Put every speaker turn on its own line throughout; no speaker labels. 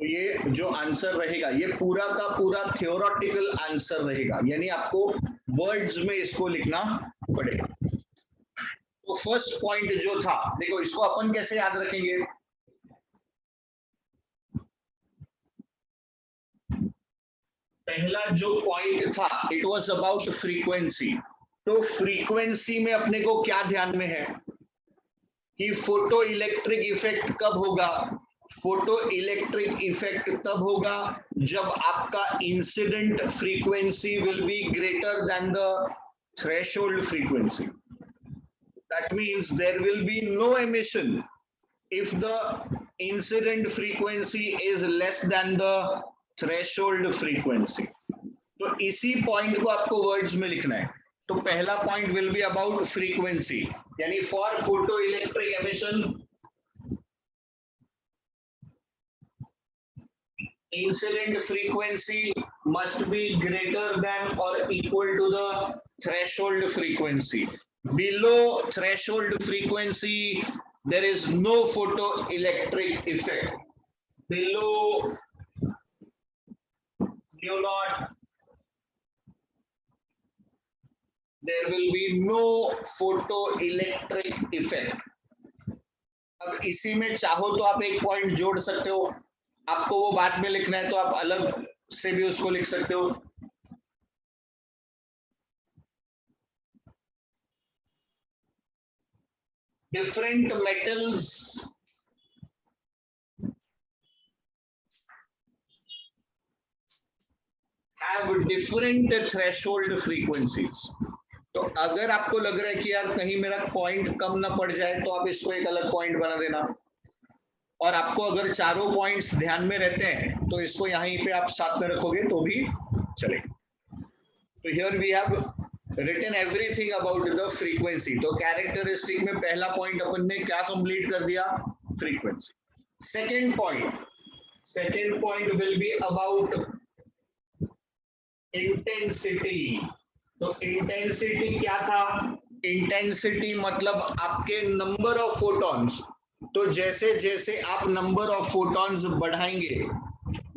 तो ये जो आंसर रहेगा ये पूरा का पूरा थियोरेटिकल आंसर रहेगा, यानी आपको वर्ड्स में इसको लिखना पड़ेगा। तो फर्स्ट पॉइंट जो था, देखो इसको अपन कैसे याद रखेंगे। पहला जो पॉइंट था इट वाज अबाउट फ्रीक्वेंसी। तो फ्रीक्वेंसी में अपने को क्या ध्यान में है कि फोटो इलेक्ट्रिक इफेक्ट कब होगा। फोटो इलेक्ट्रिक इफेक्ट तब होगा जब आपका incident frequency will be greater than the threshold frequency. That means there will be no emission if the incident frequency is less than the threshold frequency। तो इसी point को आपको वर्ड्स में लिखना है। तो पहला point will be about frequency, यानी for photoelectric emission incident frequency must be greater than or equal to the threshold frequency। Below threshold frequency there is no photoelectric effect। Below mu naught there will be no photoelectric effect। अब इसी में चाहो तो आप एक point जोड़ सकते हो, आपको वो बाद में लिखना है तो आप अलग से भी उसको लिख सकते हो। Different metals have different threshold frequencies। तो अगर आपको लग रहा है कि यार कहीं मेरा पॉइंट कम ना पड़ जाए तो आप इसको एक अलग पॉइंट बना देना, और आपको अगर चारों पॉइंट्स ध्यान में रहते हैं तो इसको यहीं पे आप साथ में रखोगे तो भी चलेगा। तो here we have written everything about the frequency. तो कैरेक्टरिस्टिक में पहला पॉइंट अपन ने क्या कंप्लीट कर दिया, frequency. Second point will be about intensity. तो इंटेंसिटी क्या था, इंटेंसिटी मतलब आपके नंबर ऑफ फोटॉन्स। तो जैसे जैसे आप नंबर ऑफ फोटॉन्स बढ़ाएंगे,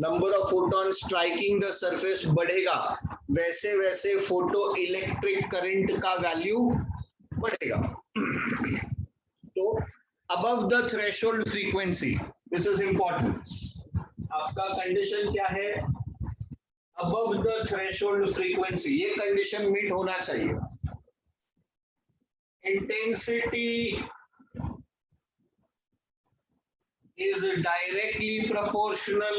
number of photon striking the surface बढ़ेगा, वैसे वैसे फोटो इलेक्ट्रिक करंट का वैल्यू बढ़ेगा। तो above the threshold frequency, this is important. आपका कंडीशन क्या है, अबव द थ्रेशोल्ड फ्रीक्वेंसी, ये कंडीशन मीट होना चाहिए। Intensity is directly proportional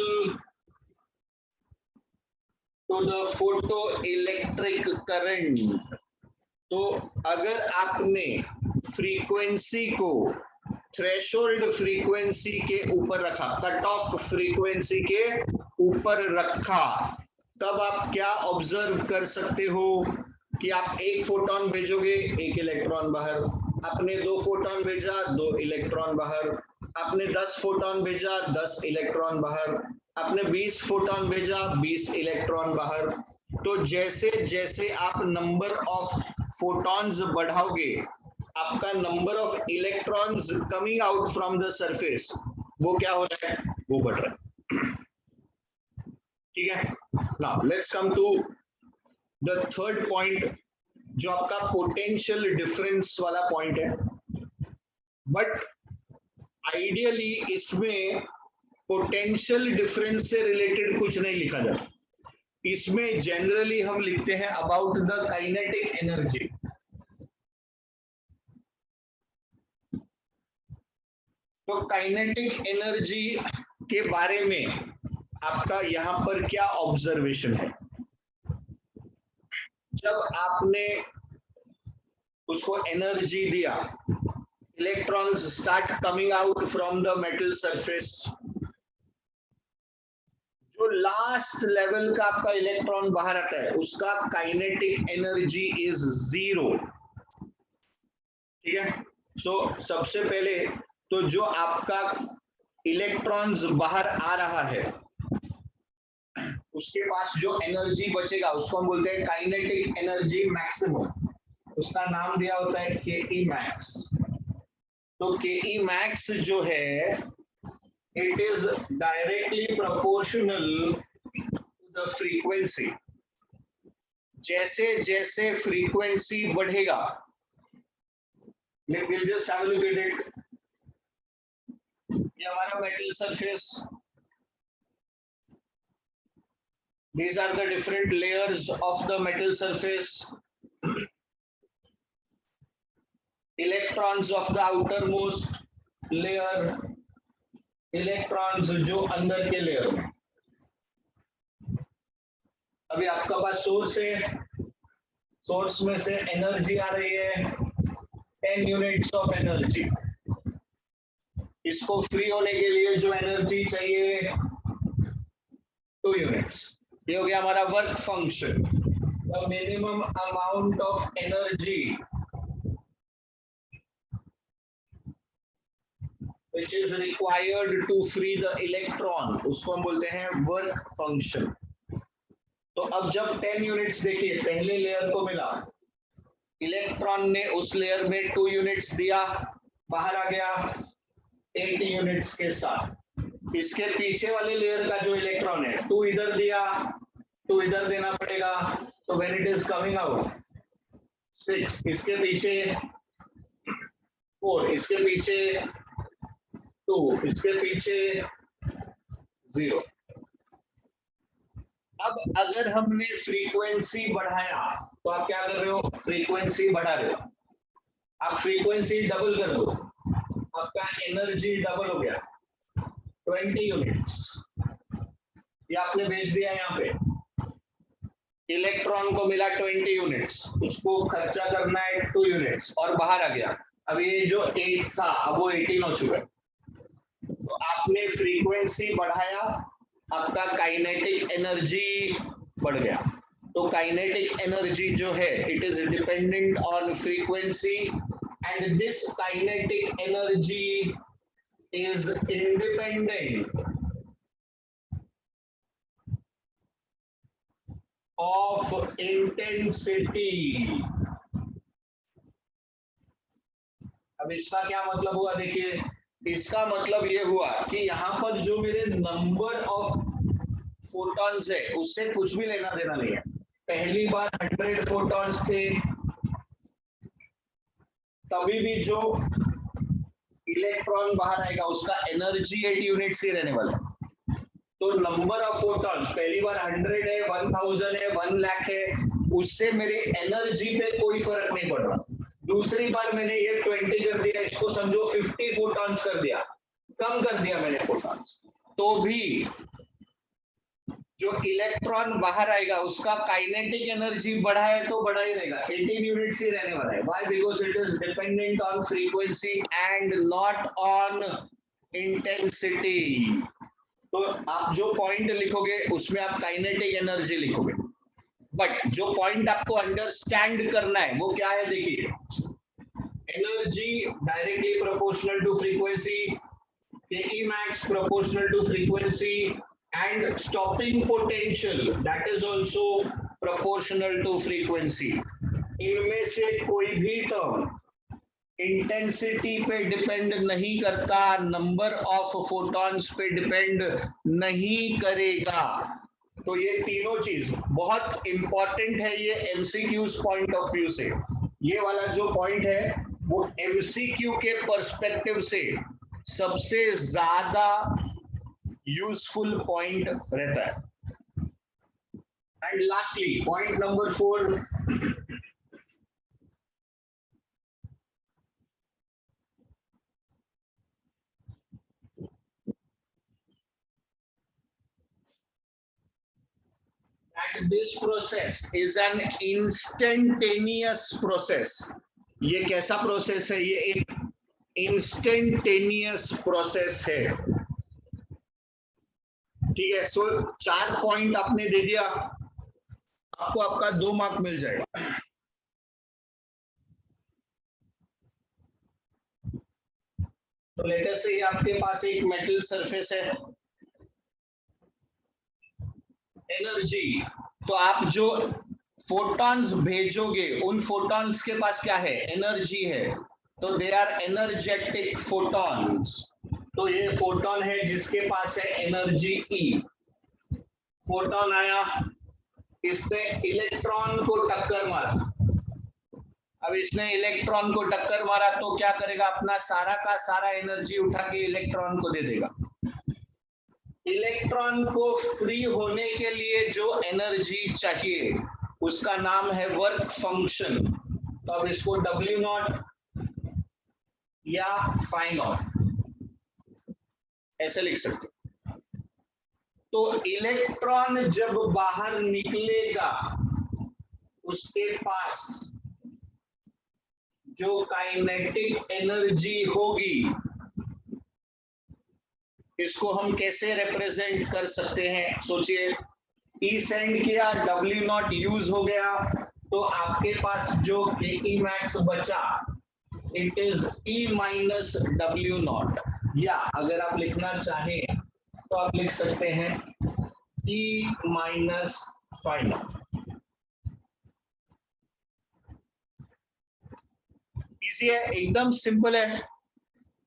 to the photoelectric current। तो अगर आपने फ्रीक्वेंसी को थ्रेशोल्ड फ्रीक्वेंसी के ऊपर रखा, कट ऑफ फ्रीक्वेंसी के ऊपर रखा, तब आप क्या ऑब्जर्व कर सकते हो कि आप एक फोटोन भेजोगे, एक इलेक्ट्रॉन बाहर, आपने 2 फोटोन भेजा, 2 इलेक्ट्रॉन बाहर, आपने 10 फोटोन भेजा, 10 इलेक्ट्रॉन बाहर, आपने 20 फोटोन भेजा, 20 इलेक्ट्रॉन बाहर। तो जैसे जैसे आप नंबर ऑफ फोटॉन्स बढ़ाओगे, आपका number of electrons coming out from the surface वो क्या हो रहा है, वो बढ़ रहा है। ठीक है, now let's come to the third point जो आपका पोटेंशियल डिफरेंस वाला पॉइंट है। बट आइडियली इसमें पोटेंशियल डिफरेंस से रिलेटेड कुछ नहीं लिखा जाता, इसमें जनरली हम लिखते हैं अबाउट द काइनेटिक एनर्जी। तो काइनेटिक एनर्जी के बारे में आपका यहां पर क्या ऑब्जर्वेशन है। जब आपने उसको एनर्जी दिया, electrons start coming out from the metal surface, जो लास्ट लेवल का आपका इलेक्ट्रॉन बाहर आता है उसका काइनेटिक एनर्जी इज 0। ठीक है, सो सबसे पहले तो जो आपका इलेक्ट्रॉन्स बाहर आ रहा है उसके पास जो एनर्जी बचेगा उसको हम बोलते हैं काइनेटिक एनर्जी मैक्सिमम, उसका नाम दिया होता है के ई मैक्स। तो के ई मैक्स जो है it is directly proportional to the frequency. जैसे जैसे frequency बढ़ेगा, we'll just have a look at it. ये हमारा metal surface. These are the different layers of the metal surface. Electrons of the outermost layer, electrons जो अंदर के layer में. अभी आपका पास सोर्स है, सोर्स में से एनर्जी आ रही है 10 यूनिट्स ऑफ एनर्जी. इसको फ्री होने के लिए जो एनर्जी चाहिए 2 यूनिट्स. ये हो गया हमारा work function. The minimum amount of energy which is required to free the electron, उसको हम बोलते हैं वर्क फंक्शन. तो अब जब 10 यूनिट्स देखिए पहले लेयर को मिला, इलेक्ट्रॉन ने उस लेयर में 2 यूनिट्स दिया, बाहर आ गया 80 यूनिट्स के साथ. इसके पीछे वाले लेयर का जो इलेक्ट्रॉन है 2 इधर दिया, 2 इधर देना पड़ेगा. तो when it is coming out 6, इसके पीछे 4, इसके पीछे 2, इसके पीछे 0. अब अगर हमने फ्रीक्वेंसी बढ़ाया तो आप क्या कर रहे हो, फ्रीक्वेंसी बढ़ा रहे हो. आप फ्रीक्वेंसी डबल कर दो, आपका एनर्जी डबल हो गया 20 यूनिट्स. ये आपने भेज दिया यहाँ पे, इलेक्ट्रॉन को मिला 20 यूनिट्स, उसको खर्चा करना है 2 यूनिट्स और बाहर आ गया. अब ये जो 8 था अब वो 18 हो चुका है. तो आपने फ्रीक्वेंसी बढ़ाया, आपका काइनेटिक एनर्जी बढ़ गया. तो काइनेटिक एनर्जी जो है it is dependent on frequency and this kinetic energy is independent of intensity. अब इसका क्या मतलब हुआ, देखिए इसका मतलब ये हुआ कि यहाँ पर जो मेरे नंबर ऑफ फोटॉन्स है उससे कुछ भी लेना देना नहीं है. पहली बार 100 फोटॉन्स थे, तभी भी जो इलेक्ट्रॉन बाहर आएगा उसका एनर्जी 8 यूनिट्स ही रहने वाला है. तो नंबर ऑफ फोटॉन्स पहली बार 100 है, 1000 है, 1 लाख है, उससे मेरे एनर्जी पे कोई फर्क नहीं पड़ रहा. दूसरी बार मैंने ये 20 कर दिया, इसको समझो 50 फोटॉन्स कर दिया, कम कर दिया मैंने फोटॉन्स, तो भी जो इलेक्ट्रॉन बाहर आएगा उसका काइनेटिक एनर्जी बढ़ा है तो बढ़ा ही रहेगा, 18 यूनिट्स ही रहने वाला है. Why? Because it is dependent on frequency and not on intensity. तो आप जो पॉइंट लिखोगे उसमें आप काइनेटिक एनर्जी लिखोगे, बट जो पॉइंट आपको अंडरस्टैंड करना है वो क्या है, देखिए energy directly proportional to frequency, K max proportional to frequency and stopping potential that is also proportional to frequency. इनमें से कोई भी टर्म इंटेंसिटी पे डिपेंड नहीं करता, नंबर ऑफ फोटॉन्स पे डिपेंड नहीं करेगा. तो ये तीनों चीज बहुत इंपॉर्टेंट है, ये एमसीक्यूज पॉइंट ऑफ व्यू से. ये वाला जो पॉइंट है वो एमसीक्यू के पर्सपेक्टिव से सबसे ज्यादा यूजफुल पॉइंट रहता है. And lastly point number 4, this process is an instantaneous process. ये कैसा प्रोसेस है, ये एक इंस्टेंटेनियस प्रोसेस है. ठीक है. सो 4 पॉइंट आपने दे दिया, आपको आपका 2 मार्क मिल जाएगा. तो लेट अस से आपके पास एक मेटल सरफेस है, एनर्जी, तो आप जो फोटॉन्स भेजोगे उन फोटॉन्स के पास क्या है, एनर्जी है. तो दे आर एनर्जेटिक फोटॉन्स. तो ये फोटोन है जिसके पास है एनर्जी ई। फोटोन आया, इसने इलेक्ट्रॉन को टक्कर मारा। अब इसने इलेक्ट्रॉन को टक्कर मारा तो क्या करेगा, अपना सारा का सारा एनर्जी उठा के इलेक्ट्रॉन को दे देगा। इलेक्ट्रॉन को फ्री होने के लिए जो एनर्जी चाहिए उसका नाम है वर्क फंक्शन। तो अब इसको W नॉट या फाई नॉट ऐसे लिख सकते। तो इलेक्ट्रॉन जब बाहर निकलेगा उसके पास जो काइनेटिक एनर्जी होगी, इसको हम कैसे रिप्रेजेंट कर सकते हैं? सोचिए, ई सेंड किया, W नॉट यूज हो गया, तो आपके पास जो के मैक्स बचा it is E minus W not, या अगर आप लिखना चाहें तो आप लिख सकते हैं E minus phi naught. Easy है, एकदम सिंपल है।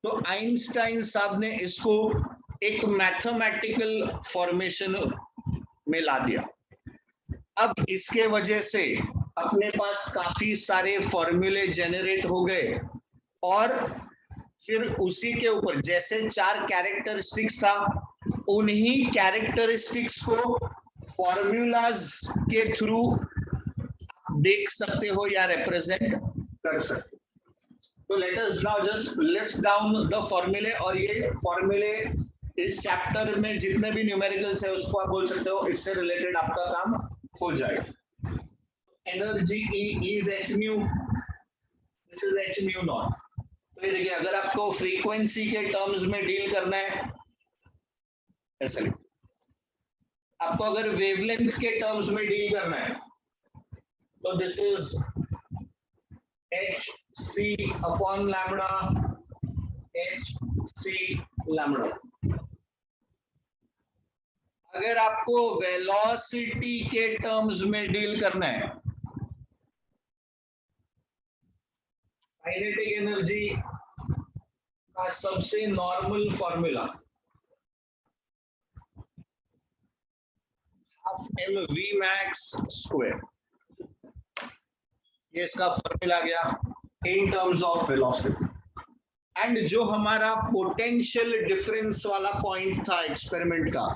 तो आइंस्टाइन साहब ने इसको एक मैथमेटिकल फॉर्मेशन में ला दिया। अब इसके वजह से अपने पास काफी सारे फॉर्मूले जनरेट हो गए, और फिर उसी के ऊपर जैसे 4 कैरेक्टरिस्टिक्स था, उन्हीं कैरेक्टरिस्टिक्स को फॉर्मूलाज के थ्रू देख सकते हो या रिप्रेजेंट कर सकते हो। तो let us now just list down the फॉर्मूले, और ये फॉर्मूले इस चैप्टर में जितने भी न्यूमेरिकल्स है उसको आप बोल सकते हो, इससे रिलेटेड आपका काम हो जाएगा। Energy E is h new, this is h new not. तो ये देखिए, अगर आपको फ्रीक्वेंसी के टर्म्स में डील करना है ऐसे लिखो, आपको अगर वेवलेंथ के टर्म्स में डील करना है तो this is hc upon lambda, hc lambda. अगर आपको वेलोसिटी के टर्म्स में डील करना है, काइनेटिक एनर्जी का सबसे normal formula half mv max square, ये इसका फॉर्मूला गया in terms of velocity. And जो हमारा पोटेंशियल डिफरेंस वाला पॉइंट था एक्सपेरिमेंट का,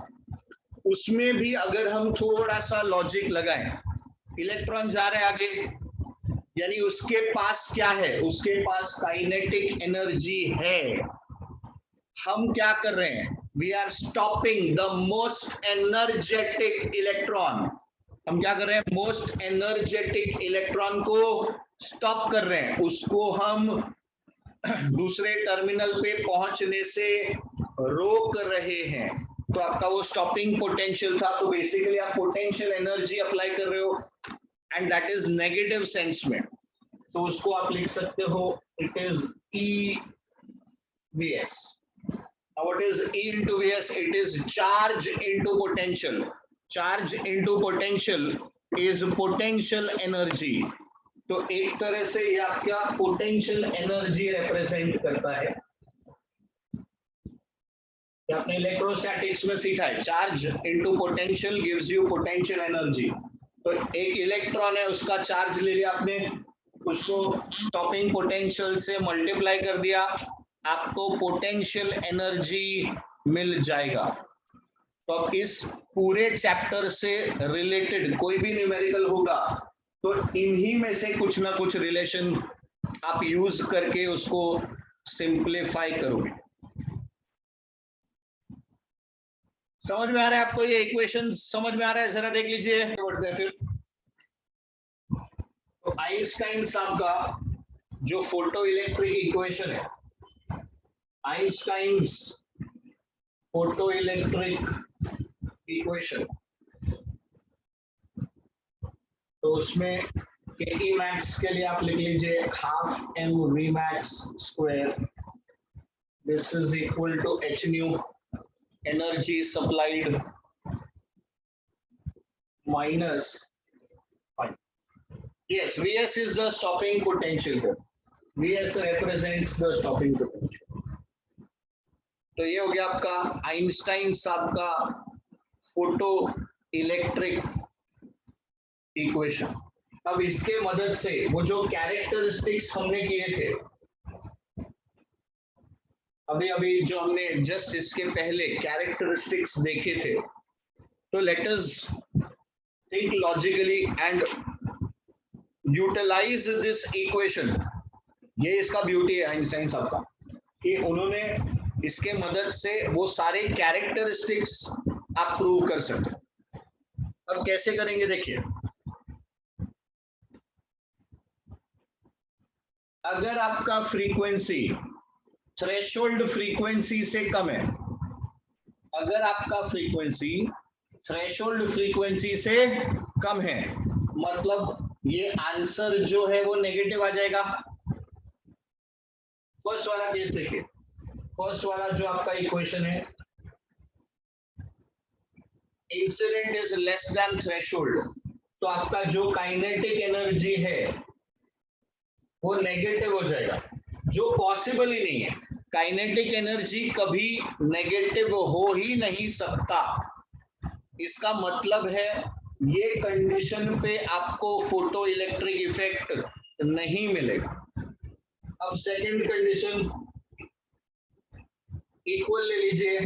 उसमें भी अगर हम थोड़ा सा लॉजिक लगाएं, इलेक्ट्रॉन जा रहे आगे, यानी उसके पास क्या है, उसके पास काइनेटिक एनर्जी है। हम क्या कर रहे हैं, we are stopping the most energetic electron. हम क्या कर रहे हैं, मोस्ट एनर्जेटिक इलेक्ट्रॉन को स्टॉप कर रहे हैं, उसको हम दूसरे टर्मिनल पे पहुंचने से रोक रहे हैं। तो आपका वो स्टॉपिंग पोटेंशियल था, तो बेसिकली आप पोटेंशियल एनर्जी अप्लाई कर रहे हो, and that is negative sense में। तो उसको आप लिख सकते हो, it is E Vs। What is E into Vs? It is charge into potential. Charge into potential is potential energy. तो एक तरह से ये आपका पोटेंशियल एनर्जी रिप्रेजेंट करता है। आपने इलेक्ट्रोस्टैटिक्स में सीखा है, charge into potential gives you potential energy. तो एक इलेक्ट्रॉन है, उसका चार्ज ले लिया आपने, उसको स्टॉपिंग पोटेंशियल से मल्टीप्लाई कर दिया, आपको पोटेंशियल एनर्जी मिल जाएगा। तो अब इस पूरे चैप्टर से रिलेटेड कोई भी न्यूमेरिकल होगा तो इन्हीं में से कुछ ना कुछ रिलेशन आप यूज करके उसको सिंप्लीफाई करोगे। समझ में आ रहा है आपको? ये इक्वेशन समझ में आ रहा है? जरा देख लीजिए, बढ़ते हैं फिर। तो आइंस्टाइन साहब का जो फोटो इलेक्ट्रिक इक्वेशन है, आइंस्टाइन्स फोटो इलेक्ट्रिक इक्वेशन, तो उसमें के मैक्स के लिए आप लिख लीजिए half mv max square, this is equal to h nu, energy supplied minus, yes, Vs is the stopping potential here. Vs represents the stopping potential. तो ये हो गया आपका आइंस्टाइन साहब का फोटो इलेक्ट्रिक इक्वेशन। अब इसके मदद से वो जो कैरेक्टरिस्टिक्स हमने किए थे अभी अभी जो हमने जस्ट इसके पहले कैरेक्टरिस्टिक्स देखे थे, तो let us think logically and utilise this equation. ये इसका ब्यूटी है आइंस्टाइन साहब का कि उन्होंने इसके मदद से वो सारे कैरेक्टरिस्टिक्स आप प्रूव कर सकते। अब कैसे करेंगे देखिए, अगर आपका फ्रीक्वेंसी थ्रेशोल्ड फ्रीक्वेंसी से कम है, अगर आपका फ्रीक्वेंसी थ्रेशोल्ड फ्रीक्वेंसी से कम है, मतलब ये आंसर जो है वो नेगेटिव आ जाएगा। फर्स्ट वाला केस देखिए, फर्स्ट वाला जो आपका इक्वेशन है, incident is less than threshold, तो आपका जो काइनेटिक एनर्जी है वो नेगेटिव हो जाएगा, जो पॉसिबल ही नहीं है। काइनेटिक एनर्जी कभी नेगेटिव हो ही नहीं सकता। इसका मतलब है ये कंडीशन पे आपको फोटो इलेक्ट्रिक इफेक्ट नहीं मिलेगा। अब सेकंड कंडीशन इक्वल ले लीजिए,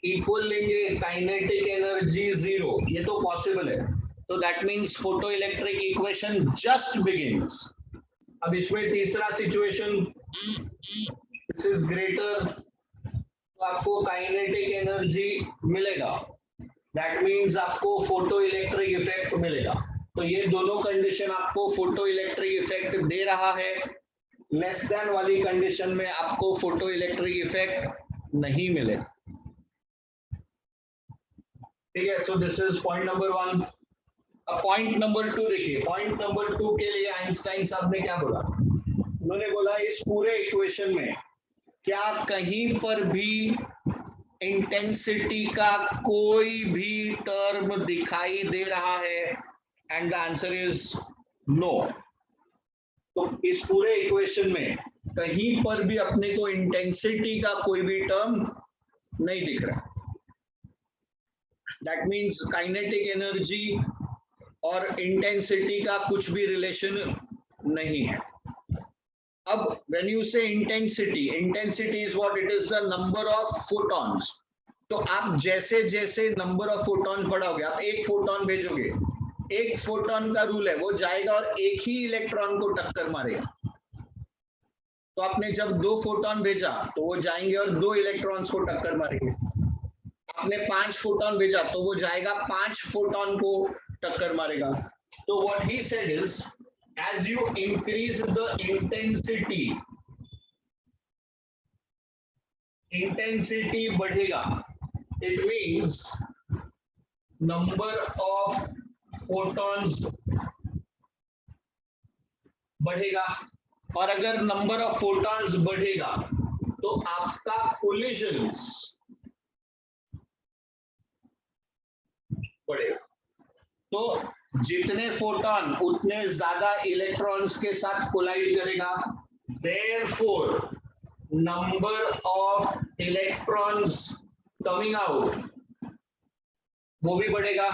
इक्वल लेंगे काइनेटिक एनर्जी जीरो, ये तो पॉसिबल है, तो that means photo electric equation just begins. अब इसमें तीसरा सिचुएशन, दिस इज ग्रेटर, तो आपको काइनेटिक एनर्जी मिलेगा, दैट मींस आपको फोटो इलेक्ट्रिक इफेक्ट मिलेगा। तो ये दोनों कंडीशन आपको फोटो इलेक्ट्रिक इफेक्ट दे रहा है। लेस देन वाली कंडीशन में आपको फोटो इलेक्ट्रिक इफेक्ट नहीं मिलेगा। ठीक है, so this is point number 1। अब पॉइंट नंबर 2 देखिए, पॉइंट नंबर 2 के लिए आइंस्टाइन साहब ने क्या बोला, उन्होंने बोला इस पूरे इक्वेशन में क्या कहीं पर भी इंटेंसिटी का कोई भी टर्म दिखाई दे रहा है, and the answer is no. तो इस पूरे इक्वेशन में कहीं पर भी अपने को इंटेंसिटी का कोई भी टर्म नहीं दिख रहा। दैट मींस काइनेटिक एनर्जी और इंटेंसिटी का कुछ भी रिलेशन नहीं है। अब व्हेन यू से intensity, intensity is what, it is the number of photons. तो आप जैसे जैसे नंबर ऑफ फोटॉन बढ़ाओगे, आप एक फोटॉन भेजोगे, एक फोटॉन का रूल है वो जाएगा और एक ही इलेक्ट्रॉन को टक्कर मारेगा। तो आपने जब 2 फोटॉन भेजा तो वो जाएंगे और 2 इलेक्ट्रॉन्स को टक्कर मारेंगे। आपने 5 फोटॉन भेजा तो वो जाएगा 5 फोटॉन को टक्कर मारेगा। तो what he said is, as you increase the intensity बढ़ेगा, it means number of photons बढ़ेगा, और अगर नंबर ऑफ फोटॉन्स बढ़ेगा तो आपका कोलिजन्स बढ़ेगा। तो जितने फोटॉन उतने ज्यादा इलेक्ट्रॉन्स के साथ कोलाइड करेगा, therefore number of electrons coming out वो भी बढ़ेगा,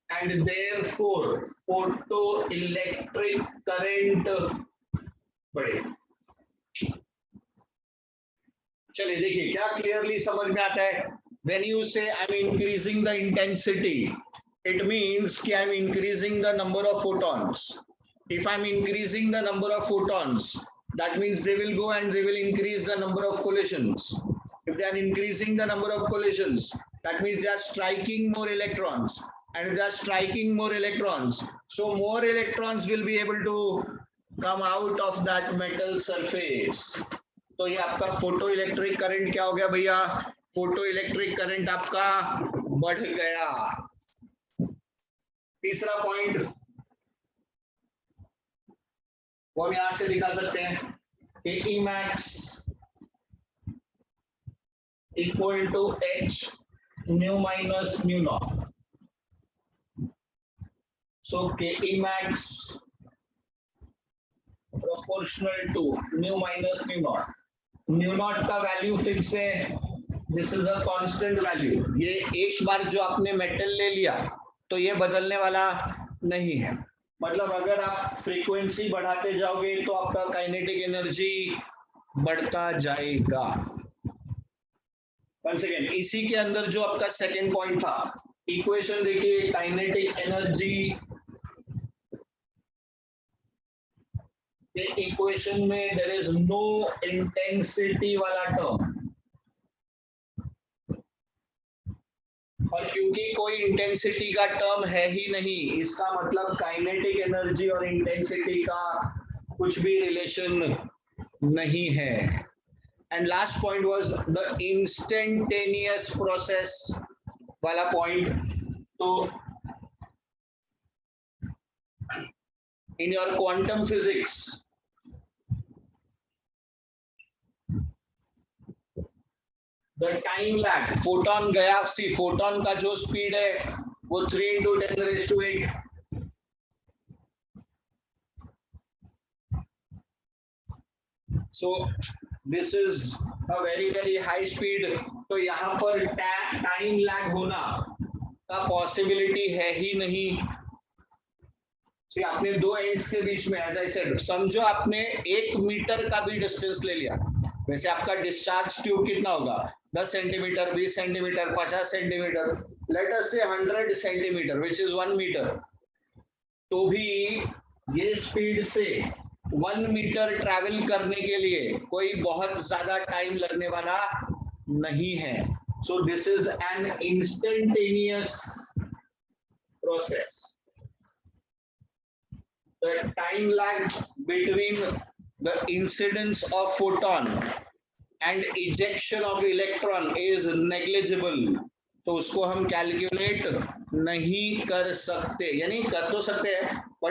and therefore photo electric current बढ़ेगा। चलिए देखिए क्या क्लियरली समझ में आता है। व्हेन यू से I am increasing the intensity, it means कि I'm increasing the number of photons. If I'm increasing the number of photons, that means they will go and they will increase the number of collisions. If they are increasing the number of collisions, that means they are striking more electrons. And if they are striking more electrons, so more electrons will be able to come out of that metal surface. तो ये आपका photo electric current क्या हो गया भैया, photo electric current आपका बढ़ गया। तीसरा पॉइंट वो हम यहां से दिखा सकते हैं कि Emax equal to H nu minus nu naught. So के Emax proportional to nu minus nu naught, mu naught का वैल्यू फिक्स है, this is a constant value. ये एक बार जो आपने मेटल ले लिया तो ये बदलने वाला नहीं है। मतलब अगर आप फ्रीक्वेंसी बढ़ाते जाओगे तो आपका काइनेटिक एनर्जी बढ़ता जाएगा। वन सेकेंड, इसी के अंदर जो आपका सेकेंड पॉइंट था, इक्वेशन देखिए, काइनेटिक एनर्जी के इक्वेशन में देयर इज नो इंटेंसिटी वाला टर्म, और क्योंकि कोई इंटेंसिटी का टर्म है ही नहीं, इसका मतलब काइनेटिक एनर्जी और इंटेंसिटी का कुछ भी रिलेशन नहीं है। And last point was the instantaneous process वाला पॉइंट। तो in your quantum physics the time lag, photon गया, सी फोटोन का जो स्पीड है वो 3 × 10⁸। So this is a very high speed. तो यहाँ पर टाइम लैग होना का पॉसिबिलिटी है ही नहीं। आपने दो एंड्स के बीच में, एज आई सेड, समझो आपने 1 मीटर का भी डिस्टेंस ले लिया, वैसे आपका डिस्चार्ज ट्यूब कितना होगा, 10 centimetre, 20 centimetre, 50 centimetre, let us से 100 सेंटीमीटर विच इज 1 मीटर। तो भी ये स्पीड से 1 मीटर ट्रैवल करने के लिए कोई बहुत ज्यादा टाइम लगने वाला नहीं है। So this is an instantaneous process. The time lag between the incidence of photon and ejection of electron is negligible। तो उसको हम कैलकुलेट नहीं कर सकते, यानी कर तो सकते हैं बट